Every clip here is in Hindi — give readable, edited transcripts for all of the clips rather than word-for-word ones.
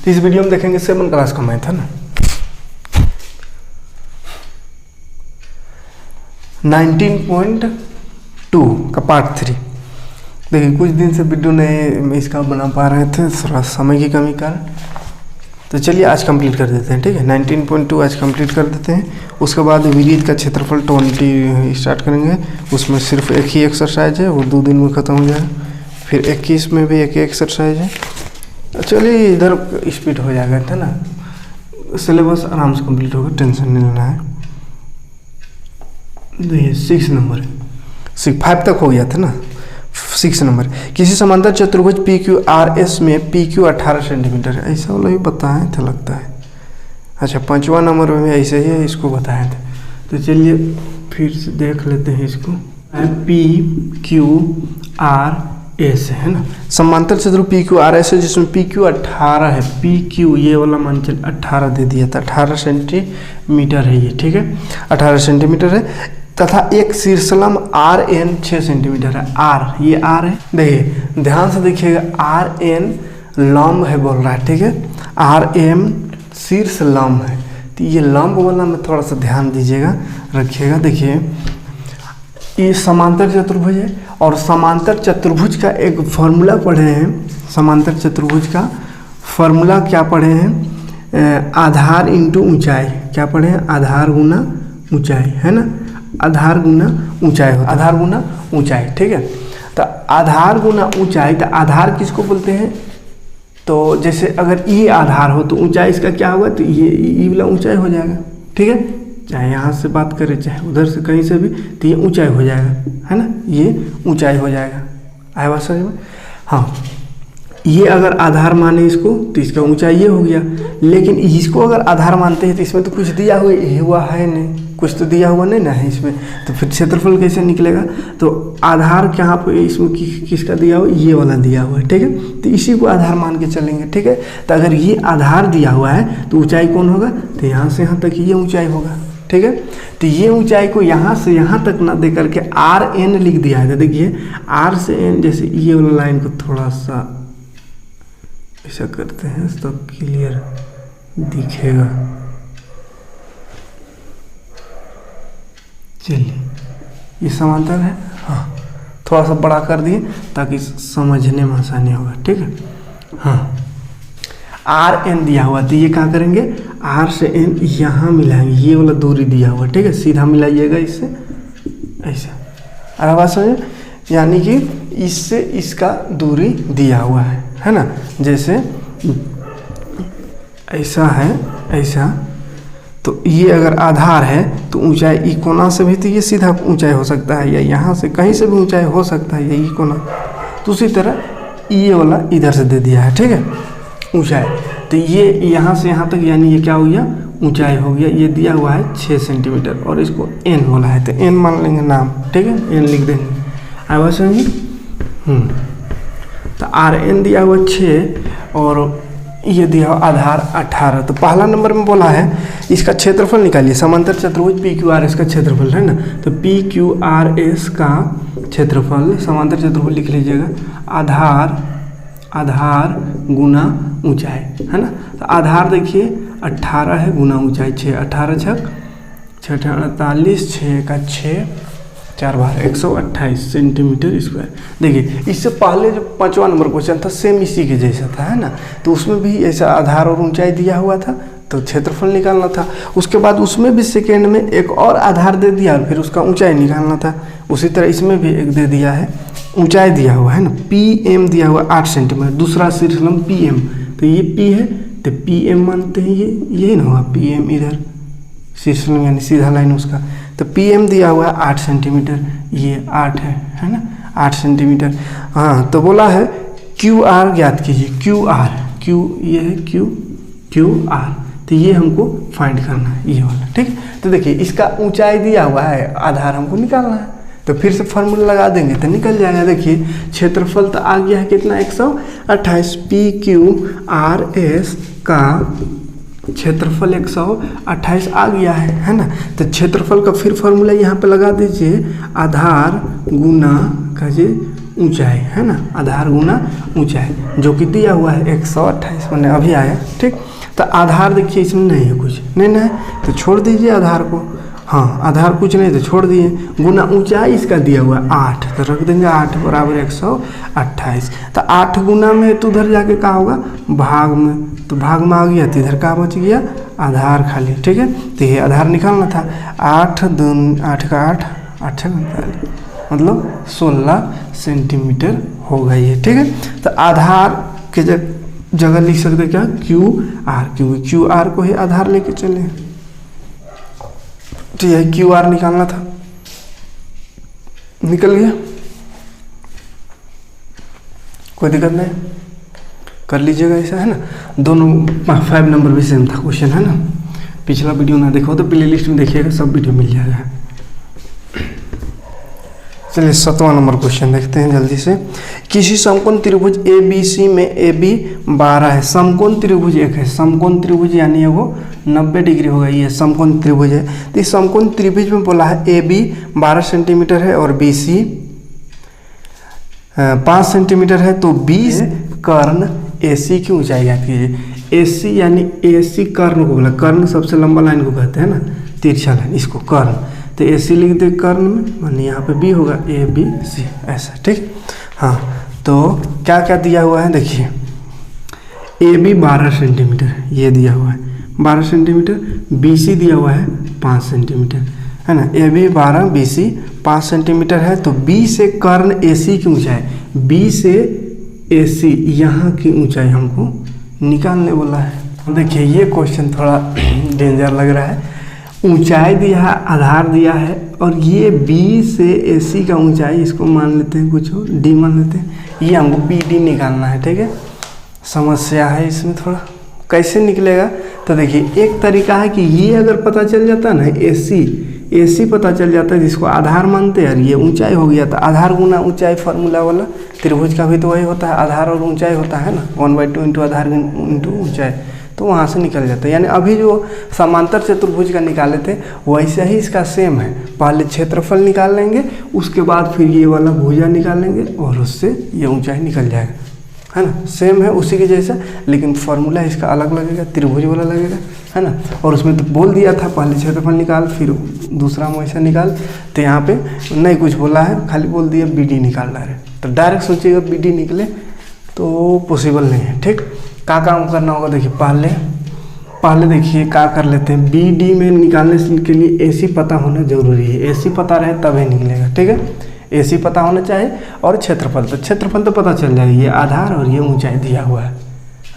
तो इस वीडियो में देखेंगे 7 क्लास का मैथ है ना, 19.2 का पार्ट 3। देखिए कुछ दिन से वीडियो नहीं इसका बना पा रहे थे, थोड़ा समय की कमी कारण। तो चलिए आज कंप्लीट कर देते हैं, ठीक है। 19.2 आज कंप्लीट कर देते हैं। उसके बाद विरीत का क्षेत्रफल 20 स्टार्ट करेंगे। उसमें सिर्फ एक ही एक्सरसाइज है, वो 2 दिन में ख़त्म हो जाएगा। फिर 21 में भी एक ही एक्सरसाइज है। चलिए इधर स्पीड हो जाएगा, है ना। सिलेबस आराम से कंप्लीट होगा, टेंशन नहीं लेना है। ये 6 नंबर है, 5 तक हो गया था ना। 6 नंबर, किसी समांतर चतुर्भुज PQRS में PQ 18 सेंटीमीटर है। ऐसा वाला भी बताए थे लगता है। अच्छा 5वां नंबर में ऐसे ही है, इसको बताए थे। तो चलिए फिर से देख लेते हैं इसको। PQRS है ना, समांतर चतुर्भुज PQRS है जिसमें PQ 18 है। PQ ये वाला मान चल 18 दे दिया था, 18 सेंटीमीटर है ये, ठीक है। 18 सेंटीमीटर है तथा एक शीर्षलंब RN 6 सेंटीमीटर है। R ये R है, देखिए ध्यान से देखिएगा, RN लंब है बोल रहा है, ठीक है। RM शीर्ष लंब है, तो ये लंब वाला में थोड़ा सा ध्यान दीजिएगा, रखिएगा। देखिए ये समांतर चतुर्भुज है और समांतर चतुर्भुज का एक फॉर्मूला पढ़े हैं। समांतर चतुर्भुज का फॉर्मूला क्या पढ़े हैं? आधार इंटू ऊंचाई। क्या पढ़े हैं? आधार गुना ऊंचाई, है ना। आधार गुना ऊंचाई होता है, आधार गुना ऊंचाई, ठीक है। तो आधार गुना ऊंचाई, तो आधार किसको बोलते हैं? तो जैसे अगर ये आधार हो तो ऊंचाई इसका क्या होगा? तो ये वाला ऊंचाई हो जाएगा, ठीक है। चाहे यहाँ से बात करें चाहे उधर से कहीं से भी, तो ये ऊंचाई हो जाएगा, है ना। ये ऊंचाई हो जाएगा, आया बात समझ में? हाँ, ये अगर आधार माने इसको तो इसका ऊंचाई ये हो गया। लेकिन इसको अगर आधार मानते हैं तो इसमें तो कुछ दिया हुआ है नहीं, कुछ तो दिया हुआ नहीं ना है इसमें, तो फिर क्षेत्रफल कैसे निकलेगा? तो आधार कहाँ पे इसमें किसका दिया हुआ? ये वाला दिया हुआ है, ठीक है। तो इसी को आधार मान के चलेंगे, ठीक है। तो अगर ये आधार दिया हुआ है तो ऊंचाई कौन होगा? तो यहाँ से यहाँ तक ये ऊंचाई होगा, ठीक है। तो ये ऊंचाई को यहाँ से यहाँ तक ना दे करके RN लिख दिया है। तो देखिए R से N, जैसे ये वाला लाइन को थोड़ा सा ऐसा करते हैं तो क्लियर दिखेगा। चलिए ये समांतर है, हाँ थोड़ा सा बड़ा कर दिए ताकि समझने में आसानी होगा, ठीक है। हाँ RN दिया हुआ, तो ये क्या करेंगे? R से N यहाँ मिलाएंगे, ये वाला दूरी दिया हुआ, ठीक है। सीधा मिलाइएगा इससे, ऐसा। अरे बात समझे? यानी कि इससे इसका दूरी दिया हुआ है ना। जैसे ऐसा है, ऐसा, तो ये अगर आधार है तो ऊंचाई ई कोना से भी, तो ये सीधा ऊंचाई हो सकता है, या यहाँ से कहीं से भी ऊंचाई हो सकता है, ये ई कोना। तो उसी तरह ये वाला इधर से दे दिया है, ठीक है, ऊंचाई। तो ये यहाँ से यहाँ तक, यानी ये क्या हो गया? ऊंचाई हो गया। ये दिया हुआ है 6 सेंटीमीटर और इसको N बोला है, तो N मान लेंगे नाम, ठीक है। N लिख देंगे, आवाज समझिए। तो RN दिया हुआ 6 और ये दिया हुआ आधार 18। तो पहला नंबर में बोला है इसका क्षेत्रफल निकालिए। समांतर चतुर्भुज PQRS का क्षेत्रफल है ना, तो PQRS का क्षेत्रफल, समांतर चतुर्भुज लिख लीजिएगा, आधार गुना ऊंचाई, है ना। तो आधार देखिए 18 है, गुना ऊंचाई 6, 18 छक 48, 6 का 6, 4 बार 128 सेंटीमीटर स्क्वायर। देखिए इससे पहले जो 5वां नंबर क्वेश्चन था सेम इसी के जैसा था, है ना। तो उसमें भी ऐसा आधार और ऊंचाई दिया हुआ था, तो क्षेत्रफल निकालना था। उसके बाद उसमें भी सेकेंड में एक और आधार दे दिया और फिर उसका ऊंचाई निकालना था। उसी तरह इसमें भी एक दे दिया है, ऊंचाई दिया हुआ है ना, PM दिया हुआ 8 सेंटीमीटर। दूसरा शीर्षलंब PM, तो ये P है तो PM मानते हैं, ये यही ना हुआ PM, इधर शीर्षलंब यानी सीधा लाइन उसका। तो PM दिया हुआ है 8 सेंटीमीटर, ये 8 है ना, 8 सेंटीमीटर। हाँ, तो बोला है QR ज्ञात कीजिए। Q ये है QR, तो ये हमको फाइंड करना है, ये वाला, ठीक। तो देखिए इसका ऊंचाई दिया हुआ है, आधार हमको निकालना है, तो फिर से फार्मूला लगा देंगे तो निकल जाएगा। देखिए क्षेत्रफल तो आ गया है कितना? 128। PQRS का क्षेत्रफल 128 आ गया है ना। तो क्षेत्रफल का फिर फॉर्मूला यहाँ पे लगा दीजिए, आधार गुना कीजिए ऊंचाई है ना, आधार गुना ऊंचाई, जो कि दिया हुआ है 128 मैंने अभी आया। ठीक, तो आधार देखिए इसमें नहीं है, कुछ नहीं है तो छोड़ दीजिए आधार को। हाँ, आधार कुछ नहीं तो छोड़ दिए, गुना ऊंचाई इसका दिया हुआ है 8, तो रख देंगे 8 बराबर 128। तो 8 गुना में तो उधर जाके क्या होगा, भाग में, तो भाग में आ गया तो इधर क्या बच गया, आधार खाली। ठीक है, तो ये आधार निकालना था। 8 का 8 8 मतलब 16 सेंटीमीटर होगा ये। ठीक है, तो आधार के जगह लिख सकते क्या, QR, क्योंकि QR को ही आधार लेके चले। तो यह QR निकालना था, निकल गया, कोई दिक्कत नहीं, कर लीजिएगा ऐसा है ना। दोनों 5 नंबर भी सेम था क्वेश्चन है ना। पिछला वीडियो ना देखो तो प्ले लिस्ट में देखिएगा, सब वीडियो मिल जाएगा। चलिए 7वां नंबर क्वेश्चन देखते हैं जल्दी से। किसी समकोण त्रिभुज ABC में AB 12 है, समकोण त्रिभुज एक है। समकोण त्रिभुज यानी वो 90 डिग्री होगा, ये समकोण त्रिभुज है। तो इस समकोण त्रिभुज में बोला है AB 12 सेंटीमीटर है और BC 5 सेंटीमीटर है, तो 20 कर्ण AC की ऊंचाई ज्ञात कीजिए। AC यानी AC कर्ण को बोला, कर्ण सबसे लंबा लाइन को कहते हैं ना, तिरछा लाइन, इसको कर्ण। तो AC लिख दे कर्ण में, मानिए यहाँ पे B होगा ABC ऐसा। ठीक, हाँ, तो क्या क्या दिया हुआ है देखिए। AB 12 सेंटीमीटर ये दिया हुआ है 12 सेंटीमीटर, BC दिया हुआ है 5 सेंटीमीटर है ना। AB 12 BC 5 सेंटीमीटर है, तो B से कर्ण AC की ऊंचाई, B से AC यहाँ की ऊंचाई हमको निकालने बोला है। देखिए ये क्वेश्चन थोड़ा डेंजर लग रहा है। ऊंचाई दिया है, आधार दिया है, और ये B से AC का ऊंचाई, इसको मान लेते हैं कुछ और D मान लेते हैं, ये हमको BD निकालना है। ठीक है, समस्या है इसमें थोड़ा, कैसे निकलेगा। तो देखिए एक तरीका है कि ये अगर पता चल जाता ना, AC पता चल जाता है जिसको आधार मानते हैं, और ये ऊंचाई हो गया, तो आधार गुना ऊंचाई फार्मूला वाला त्रिभुज का भी तो वही होता है, आधार और ऊंचाई होता है ना, 1/2 इंटू आधार इंटू ऊंचाई, तो वहाँ से निकल जाता है। यानी अभी जो समांतर चतुर्भुज का निकाले थे वैसे ही इसका सेम है। पहले क्षेत्रफल निकाल लेंगे, उसके बाद फिर ये वाला भुजा निकाल लेंगे और उससे ये ऊंचाई निकल जाएगा, है ना। सेम है उसी के जैसा, लेकिन फॉर्मूला इसका अलग लगेगा, त्रिभुज वाला लगेगा, है ना। और उसमें तो बोल दिया था पहले क्षेत्रफल निकाल फिर दूसरा वैसा निकाल, तो यहाँ पे नहीं कुछ बोला है, खाली बोल दिया BD निकाल रहा है। तो डायरेक्ट सोचिएगा BD निकले तो पॉसिबल नहीं है। ठीक, क्या काम करना होगा देखिए, पहले देखिए क्या कर लेते हैं। BD में निकालने के लिए AC पता होना जरूरी है, AC पता रहे तभी निकलेगा। ठीक है, AC पता होना चाहिए, और क्षेत्रफल तो पता चल जाएगा, ये आधार और ये ऊंचाई दिया हुआ है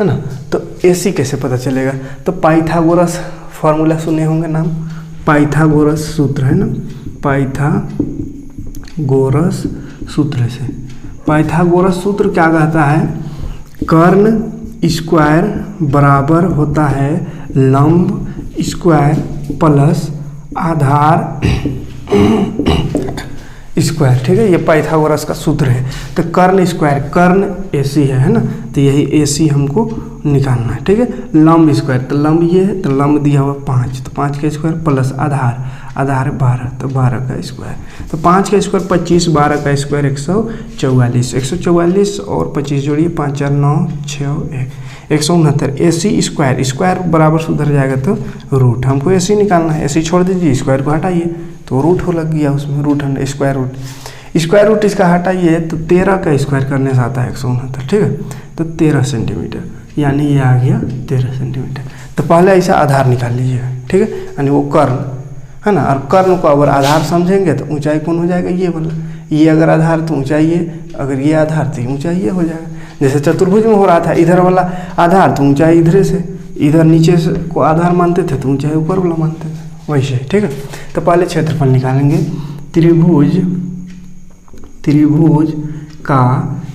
ना। तो AC कैसे पता चलेगा, तो पाइथागोरस फॉर्मूला सुने होंगे नाम, पाइथागोरस सूत्र है ना, पाइथागोरस सूत्र से। पाइथागोरस सूत्र क्या कहता है, कर्ण स्क्वायर बराबर होता है लंब स्क्वायर प्लस आधार स्क्वायर। ठीक है, ये पाइथागोरस का सूत्र है। तो कर्ण स्क्वायर, कर्ण AC है ना, तो यही AC हमको निकालना है। ठीक है, लंब स्क्वायर, तो लंब ये है, तो लंब दिया हुआ 5, तो 5 का स्क्वायर प्लस आधार 12, तो 12 का स्क्वायर, तो 5 का स्क्वायर 25, 12 का स्क्वायर 144 और 25 जोड़िए 5 4 9 6 1 169। AC स्क्वायर बराबर सुधर जाएगा तो रूट, हमको AC निकालना है। AC छोड़ दीजिए, स्क्वायर को हटाइए तो रूट हो लग गया उसमें, रूट स्क्वायर रूट इसका हटाइए तो 13 का स्क्वायर करने से आता है 169। ठीक है, तो 13 सेंटीमीटर, यानी ये आ गया 13 सेंटीमीटर। तो पहले ऐसा आधार निकाल लीजिएगा। ठीक है, यानी वो कर्ण है ना, और कर्ण को अगर आधार समझेंगे तो ऊंचाई कौन हो जाएगा, ये वाला, ये अगर आधार तो ऊंचाई ये, अगर ये आधार तो ऊंचाई ये हो जाएगा। जैसे चतुर्भुज में हो रहा था, इधर वाला आधार तो ऊंचाई इधर से, इधर नीचे से को आधार मानते थे तो ऊंचाई ऊपर वाला मानते थे, वैसे। ठीक है, तो पहले क्षेत्रफल निकालेंगे। त्रिभुज का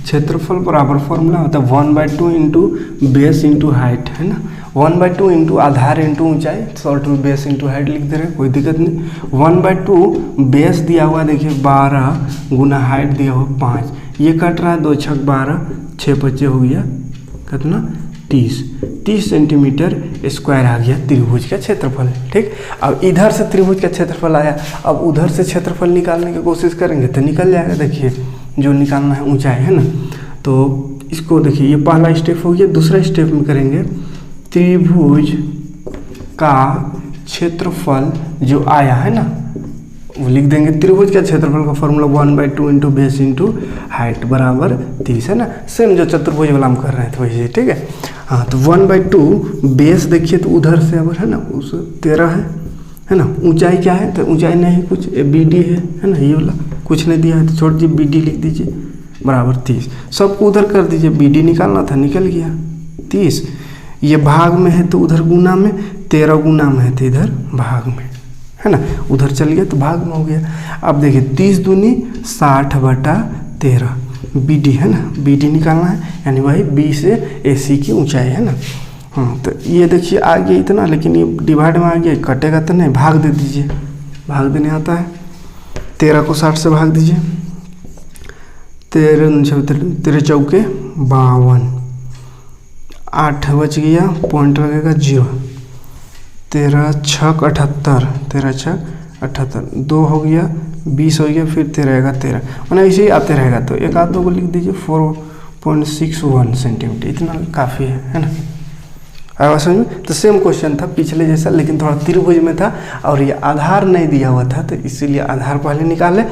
क्षेत्रफल बराबर फॉर्मूला होता है 1/2 इंटू बेस इंटू हाइट, है ना। 1/2 इंटू आधार इंटू ऊंचाई, सॉल्ट में बेस इंटू हाइट लिख दे रहे, कोई दिक्कत नहीं। 1/2 बेस दिया हुआ देखिए 12 गुना हाइट दिया हुआ 5, ये कट रहा है 2 छक 12, 6 5 हो गया कितना 30 सेंटीमीटर स्क्वायर आ गया त्रिभुज का क्षेत्रफल। ठीक, अब इधर से त्रिभुज का क्षेत्रफल आया, अब उधर से क्षेत्रफल निकालने की कोशिश करेंगे तो निकल जाएगा। देखिए जो निकालना है ऊंचाई, है ना। तो इसको देखिए, ये पहला स्टेप हो गया। दूसरा स्टेप में करेंगे त्रिभुज का क्षेत्रफल जो आया है ना, वो लिख देंगे। त्रिभुज का क्षेत्रफल का formula 1/2 into base into height बराबर 30, है ना। सेम जो चतुर्भुज वाला हम कर रहे थे वही, ठीक है। हाँ, तो 1/2 बेस देखिए तो उधर से अब, है ना, उस 13 है ना। ऊंचाई क्या है, तो ऊंचाई नहीं कुछ, BD है ना, ये वाला कुछ नहीं दिया है तो छोड़ दीजिए, BD लिख दीजिए बराबर 30। सबको उधर कर दीजिए, BD निकालना था, निकल गया 30। ये भाग में है तो उधर गुना में, 13 गुना में है तो इधर भाग में, है ना। उधर चल गया तो भाग में हो गया। अब देखिए 30 दूनी 60/13 BD, है ना। BD निकालना है, यानी वही B से AC की ऊंचाई, है ना। हाँ, तो ये देखिए आ गया इतना, लेकिन ये डिवाइड में आ गया, कटेगा तो नहीं, भाग दे दीजिए, भाग देने आता है। 13 को 60 से भाग दीजिए, 13 चौके 52, 8 बच गया, पॉइंट लगेगा 0, 13 छक 78, 13 छक 78, 2 हो गया 20 हो गया, फिर 13 का 13, मैंने ऐसे ही आते रहेगा। तो एक आध दो को लिख दीजिए, 4.61 सेंटीमीटर, इतना काफ़ी है ना। आवाज समझ में। तो सेम क्वेश्चन था पिछले जैसा, लेकिन थोड़ा त्रिभुज में था और ये आधार नहीं दिया हुआ था, तो इसीलिए आधार पहले निकाले,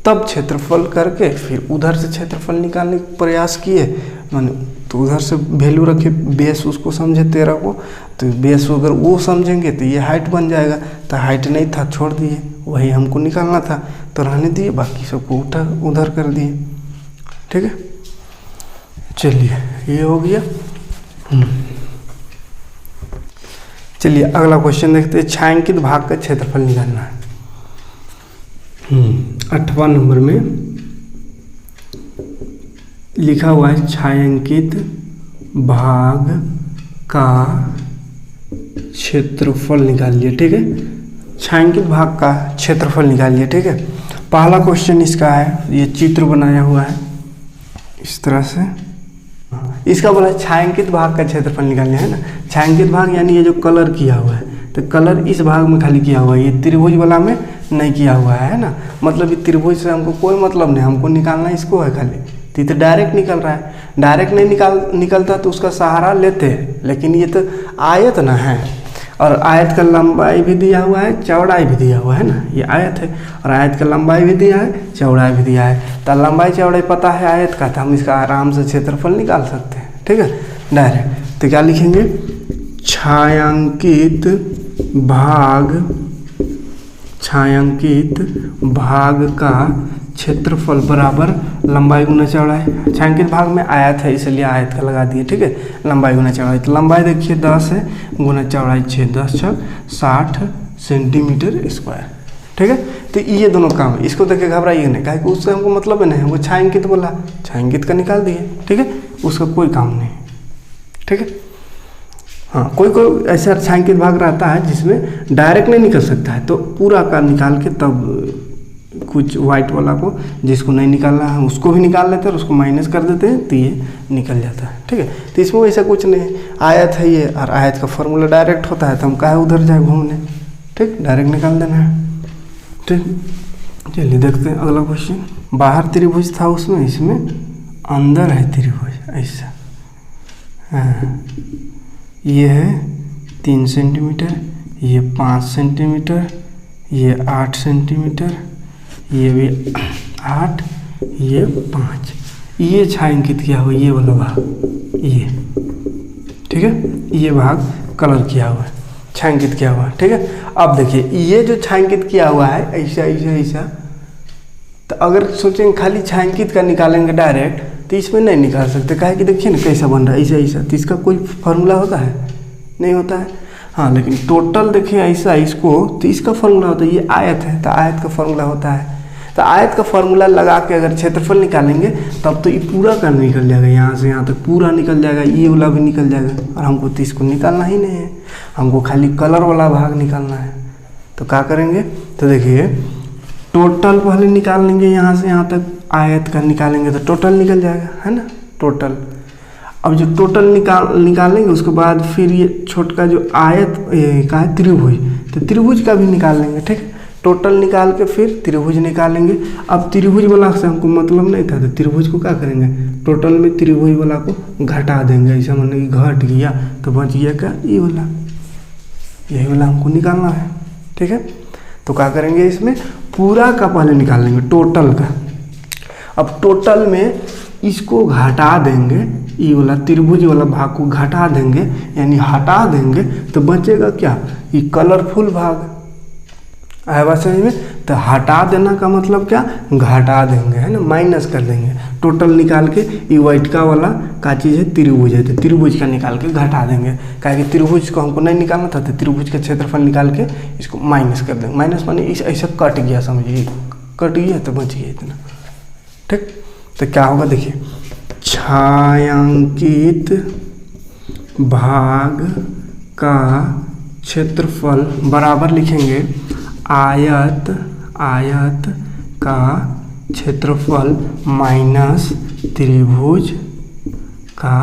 तब क्षेत्रफल करके फिर उधर से क्षेत्रफल निकालने का प्रयास किए। माने तो उधर से वैल्यू रखे, बेस उसको समझे 13 को, तो बेस अगर वो समझेंगे तो ये हाइट बन जाएगा। तो हाइट नहीं था, छोड़ दिए, वही हमको निकालना था तो रहने दिए, बाकी सबको उधर कर दिए, ठीक है। चलिए ये हो गया। चलिए अगला क्वेश्चन देखते हैं। छायांकित भाग का क्षेत्रफल निकालना है। 8वां नंबर में लिखा हुआ है छायांकित भाग का क्षेत्रफल निकालिए, ठीक है। छायांकित भाग का क्षेत्रफल निकालिए, ठीक है। पहला क्वेश्चन इसका है, ये चित्र बनाया हुआ है इस तरह से, इसका बोला छायांकित भाग का क्षेत्रफल निकालना है ना। छायांकित भाग यानी ये जो कलर किया हुआ है, तो कलर इस भाग में खाली किया हुआ है, ये त्रिभुज वाला में नहीं किया हुआ है ना। मतलब ये त्रिभुज से हमको कोई मतलब नहीं, हमको निकालना इसको है खाली। तो डायरेक्ट निकल रहा है, डायरेक्ट नहीं निकलता तो उसका सहारा लेते हैं, लेकिन ये तो आयत ना है, और आयत का लंबाई भी दिया हुआ है, चौड़ाई भी दिया हुआ है ना। ये आयत है और आयत का लंबाई भी दिया है, चौड़ाई भी दिया है। तो लंबाई चौड़ाई पता है आयत का, तो हम इसका आराम से क्षेत्रफल निकाल सकते हैं, ठीक है, डायरेक्ट। तो क्या लिखेंगे, छायांकित भाग का क्षेत्रफल बराबर लंबाई गुना चौड़ाई। छायांकित भाग में आयत है इसलिए आयत का लगा दिए, ठीक है। लंबाई गुना चौड़ाई, तो लंबाई देखिए 10 है, गुना चौड़ाई 6, 10 छक 60 सेंटीमीटर स्क्वायर, ठीक है। तो ये दोनों काम है, इसको देख के घबराइए नहीं, काहे कि उससे हमको मतलब नहीं है। वो छायांकित बोला, छायांकित का निकाल दिए, ठीक है, उसका कोई काम नहीं, ठीक है। हाँ, कोई ऐसा छायांकित भाग रहता है जिसमें डायरेक्ट नहीं निकल सकता है, तो पूरा का निकाल के तब कुछ वाइट वाला को, जिसको नहीं निकालना है उसको भी निकाल लेते हैं और उसको माइनस कर देते हैं, तो ये निकल जाता है, ठीक है। तो इसमें ऐसा कुछ नहीं, आयत है ये, और आयत का फॉर्मूला डायरेक्ट होता है, तो हम काहे उधर जाए घूमने, ठीक, डायरेक्ट निकाल देना है, ठीक। चलिए देखते हैं अगला क्वेश्चन। बाहर त्रिभुज था उसमें, इसमें अंदर है त्रिभुज, ऐसा। हाँ, ये है 3 सेंटीमीटर, ये 5 सेंटीमीटर, ये 8 सेंटीमीटर, ये भी 8, ये 5, ये छायांकित किया हुआ ये वाला भाग, ये, ठीक है। ये भाग कलर किया हुआ है, छायांकित किया हुआ है, ठीक है। अब देखिए ये जो छायांकित किया हुआ है ऐसा ऐसा ऐसा, तो अगर सोचेंगे खाली छायांकित का निकालेंगे डायरेक्ट, तो इसमें नहीं निकाल सकते, काहे कि देखिए ना कैसा बन रहा है, ऐसा ऐसा। तो इसका कोई फार्मूला होता है, नहीं होता है। हाँ, लेकिन टोटल देखिए ऐसा इसको, तो इसका फार्मूला होता है, ये आयत है तो आयत का फार्मूला होता है। तो आयत का फार्मूला लगा के अगर क्षेत्रफल निकालेंगे तब तो ये पूरा का निकल जाएगा, यहाँ से यहाँ तक पूरा निकल जाएगा, ये वाला भी निकल जाएगा। और हमको तो इसको निकालना ही नहीं है, हमको खाली कलर वाला भाग निकालना है। तो क्या करेंगे, तो देखिए टोटल पहले निकाल लेंगे, यहाँ से यहाँ तक आयत का निकालेंगे तो टोटल निकल जाएगा, है ना, टोटल। अब जो टोटल निकालेंगे उसके बाद फिर ये छोटका जो आयत का है त्रिभुज, तो त्रिभुज का भी निकाल लेंगे, ठीक है। टोटल निकाल के फिर त्रिभुज निकालेंगे। अब त्रिभुज वाला से हमको मतलब नहीं था, तो त्रिभुज को क्या करेंगे, टोटल में त्रिभुज वाला को घटा देंगे। ऐसा मतलब कि घट गया तो बच गया क्या, ये वाला, यही वाला हमको निकालना है। ठीक है, तो क्या करेंगे, इसमें पूरा का पहले निकाल लेंगे टोटल का। अब टोटल में इसको घटा देंगे, ये वाला त्रिभुज वाला भाग को घटा देंगे, यानी हटा देंगे, तो बचेगा क्या, ये कलरफुल भाग। आया बात समझ में। तो हटा देना का मतलब क्या, घटा देंगे, है ना, माइनस कर देंगे। टोटल निकाल के ये व्हाइट का वाला का चीज़ है, त्रिभुज है, तो त्रिभुज का निकाल के घटा देंगे। क्या कि त्रिभुज को हमको नहीं निकालना था, तो त्रिभुज का क्षेत्रफल निकाल के इसको माइनस कर देंगे। माइनस माने ऐसा कट गया, समझिए कट गया तो बच गया इतना। ठीक, तो क्या होगा देखिए, छायांकित भाग का क्षेत्रफल बराबर लिखेंगे आयत का क्षेत्रफल माइनस त्रिभुज का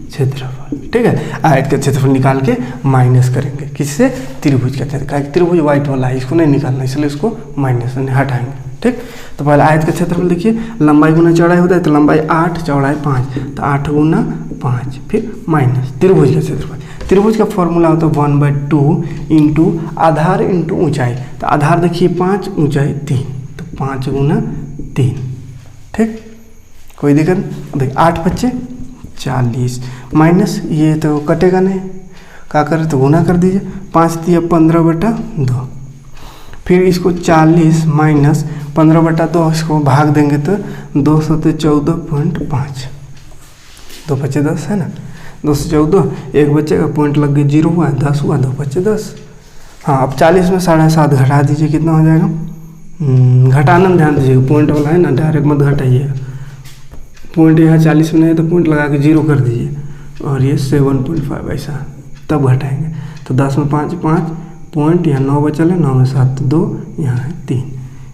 क्षेत्रफल। ठीक है, आयत का क्षेत्रफल निकाल के माइनस करेंगे किससे, त्रिभुज का क्षेत्रफल। त्रिभुज व्हाइट वाला है, इसको नहीं निकालना, इसलिए इसको माइनस हटाएंगे। ठीक, तो पहले आयत का क्षेत्रफल देखिए, लंबाई गुना चौड़ाई होता है, तो लंबाई 8 चौड़ाई 5, तो 8 गुना 5 फिर माइनस त्रिभुज का क्षेत्रफल। त्रिभुज का फॉर्मूला होता है 1/2 इंटू आधार इंटू ऊंचाई। तो आधार देखिए 5, ऊंचाई 3, तो 5 गुना 3। ठीक, कोई दिक्कत नहीं। देख 8 बच्चे 40 माइनस ये तो कटेगा नहीं, क्या करें तो गुना कर दीजिए, 5 दिया 15/2, फिर इसको 40 माइनस 15/2 इसको भाग देंगे तो 2 सते 14.5, 2 बच्चे 10 है ना, 2 से 14, एक बच्चे का पॉइंट लग गया, 0 हुआ, 10 हुआ, 2 बच्चे 10। हाँ, अब 40 में 7.5 घटा दीजिए, कितना हो जाएगा, घटाना में ध्यान दीजिएगा, पॉइंट वाला है ना, डायरेक्ट मत घटाइएगा। पॉइंट यहाँ 40 में नहीं है तो पॉइंट लगा के 0 कर दीजिए, और ये 7.5 ऐसा, तब घटाएंगे। तो 10 में 5 पॉइंट, यहाँ 9 बचल है, 9 में 7 2, यहाँ है 3,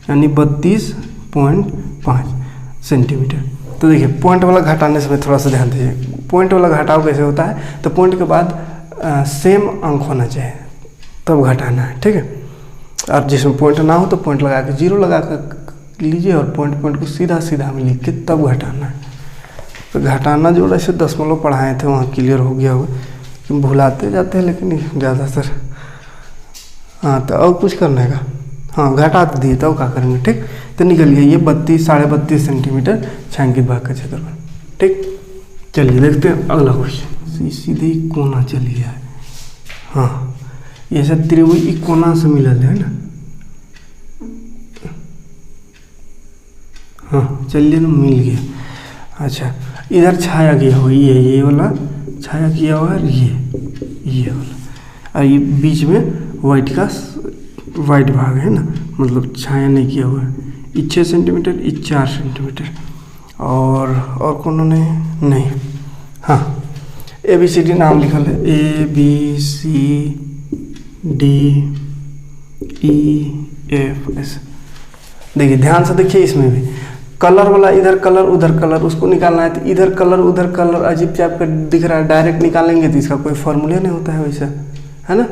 यानी 32.5 सेंटीमीटर। तो देखिए पॉइंट वाला घटाने से थोड़ा सा ध्यान दीजिए, पॉइंट वाला घटाव कैसे होता है, तो पॉइंट के बाद सेम अंक होना चाहिए तब घटाना है। ठीक है, और जिसमें पॉइंट ना हो तो पॉइंट लगा के 0 लगा कर लीजिए, और पॉइंट को सीधा में लिख के तब घटाना है। तो घटाना जो ऐसे दशमलव पढ़ाए थे वहाँ क्लियर हो गया होगा, भुलाते जाते हैं लेकिन ज़्यादातर। हाँ, तो और कुछ करने का, हाँ घटा तो दिए, तो क्या करेंगे। ठीक, तो निकल गया ये 32 सेंटीमीटर छायांकित भाग का क्षेत्रफल। ठीक, चलिए देखते हैं अगला क्वेश्चन। सीधे ही कोना चल गया है। हाँ, ये सब त्रिभुज एक कोना से मिलल है ना। हाँ चलिए ना, मिल गया। अच्छा, इधर छाया किया हुआ ये वाला छाया किया हुआ है, ये वाला, और ये बीच में वाइट भाग है ना, मतलब छाया नहीं किया हुआ है। ये 6 सेंटीमीटर, ये 4 सेंटीमीटर, और कौन नहीं। हाँ, ABCD नाम लिखल है, ABCDEF ऐसे। देखिए ध्यान से देखिए, इसमें भी कलर वाला, इधर कलर उधर कलर, उसको निकालना है। तो इधर कलर उधर कलर अजीब टाइप का दिख रहा है, डायरेक्ट निकालेंगे तो इसका कोई फॉर्मूला नहीं होता है वैसा, है ना,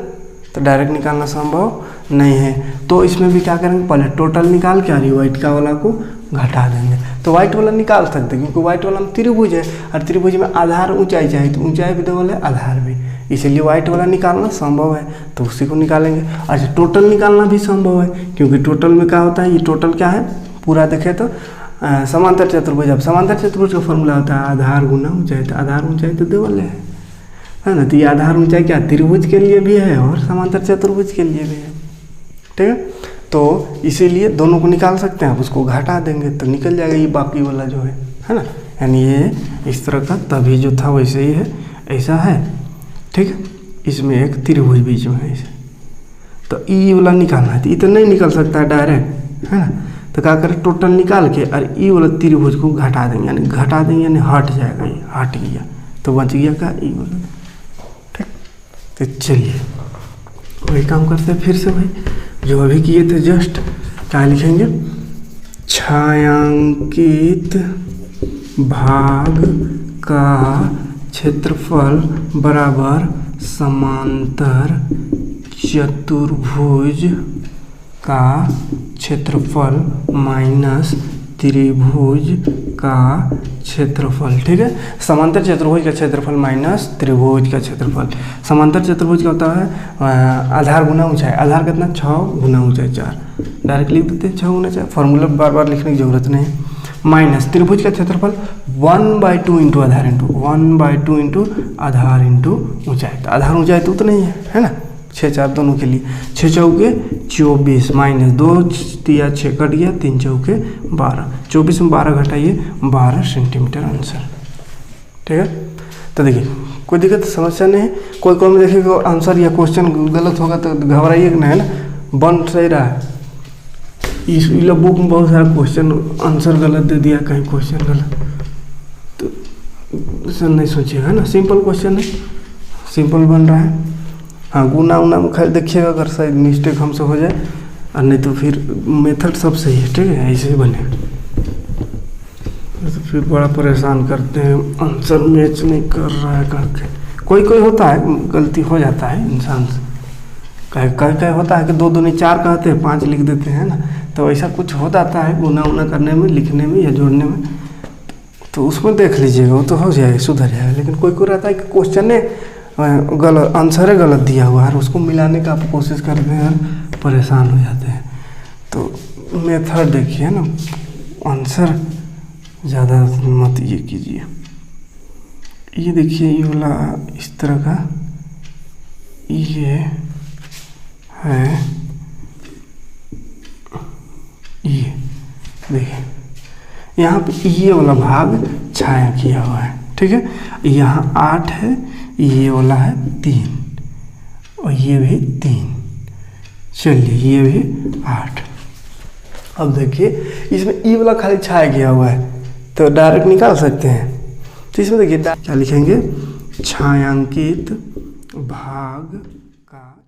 तो डायरेक्ट निकालना संभव नहीं है। तो इसमें भी क्या करेंगे, पहले टोटल निकाल के और व्हाइट का वाला को घटा देंगे। तो व्हाइट वाला निकाल सकते हैं, क्योंकि व्हाइट वाला में त्रिभुज है, और त्रिभुज में आधार ऊंचाई चाहिए, तो ऊंचाई भी डबल है, आधार भी, इसलिए व्हाइट वाला निकालना संभव है, तो उसी को निकालेंगे। अच्छा, टोटल निकालना भी संभव है, क्योंकि टोटल में क्या होता है, ये टोटल क्या है, पूरा देखें तो समांतर चतुर्भुज। अब समांतर चतुर्भुज का फॉर्मूला होता है आधार गुना ऊंचाई, तो आधार ऊंचाई तो डबल है ना, तो ये आधार ऊंचाई क्या त्रिभुज के लिए भी है और समांतर चतुर्भुज के लिए भी है। ठीक है, तो इसीलिए दोनों को निकाल सकते हैं। आप उसको घटा देंगे तो निकल जाएगा ये बाकी वाला जो है ना, यानी ये इस तरह का, तभी जो था वैसे ही है, ऐसा है। ठीक है, इसमें एक त्रिभुज बीच में है, तो ई वाला निकालना है। तो ये तो नहीं निकल सकता है डायरेक्ट, है ना, तो क्या करें, टोटल निकाल के और ई वाला त्रिभुज को घटा देंगे, यानी घटा देंगे यानी हट जाएगा, ये हट गया तो बच गया का ई वाला। ठीक, तो चलिए वही काम करते हैं फिर से भाई, जो अभी किए थे जस्ट। क्या लिखेंगे, छायांकित भाग का क्षेत्रफल बराबर समांतर चतुर्भुज का क्षेत्रफल माइनस त्रिभुज का क्षेत्रफल। ठीक है, समांतर चतुर्भुज का क्षेत्रफल माइनस त्रिभुज का क्षेत्रफल। समांतर चतुर्भुज का होता है आधार गुना ऊंचाई। आधार कितना 6 गुना ऊंचाई 4, डायरेक्ट लिख देते हैं 6 गुना 4, फॉर्मूला बार बार लिखने की जरूरत नहीं है। माइनस त्रिभुज का क्षेत्रफल 1/2 इंटू आधार इंटू 1/2 इंटू आधार इंटू ऊंचाई। तो आधार ऊंचाई तो नहीं है ना, 6 4 दोनों के लिए, 6 चौके 24 माइनस 2 दिया 6 कट गया, 3 चौके 12, 24 में 12 घटाइए 12 सेंटीमीटर आंसर। ठीक है, तो देखिए कोई दिक्कत समस्या नहीं है। कोई में देखिएगा आंसर या क्वेश्चन गलत होगा तो घबराइए नहीं, है ना, बन सही रहा है। इस बुक में बहुत सारा क्वेश्चन आंसर गलत दे दिया, कहीं क्वेश्चन गलत, तो ऐसा नहीं सोचिएगा ना, सिंपल क्वेश्चन है, सिंपल बन रहा है। हाँ, गुना उना में खैर देखिएगा अगर शायद मिस्टेक हमसे हो जाए, और नहीं तो फिर मेथड सब सही है। ठीक है, ऐसे ही बने, तो फिर बड़ा परेशान करते हैं, आंसर मैच नहीं कर रहा है करके। कोई होता है, गलती हो जाता है इंसान से, कहीं होता है कि 2 दूनी 4 कहते हैं 5 लिख देते हैं ना, तो ऐसा कुछ हो जाता है गुना उना करने में, लिखने में या जोड़ने में, तो उसमें देख लीजिएगा, वो तो हो जाएगा, सुधर जाएगा। लेकिन कोई रहता है कि क्वेश्चन ने गलत आंसर है, गलत दिया हुआ है, उसको मिलाने का आप कोशिश करते हैं और परेशान हो जाते हैं। तो मेथड देखिए ना, आंसर ज़्यादा मत ये कीजिए। ये देखिए, ये वाला इस तरह का ये है, ये देखिए यहाँ पे ये वाला भाग छाया किया हुआ है। ठीक है, यहाँ 8 है, ये वाला है 3 और ये भी 3, चलिए ये भी 8। अब देखिए इसमें ये वाला खाली छाया किया हुआ है, तो डायरेक्ट निकाल सकते हैं। तो इसमें देखिए क्या लिखेंगे, छायांकित भाग का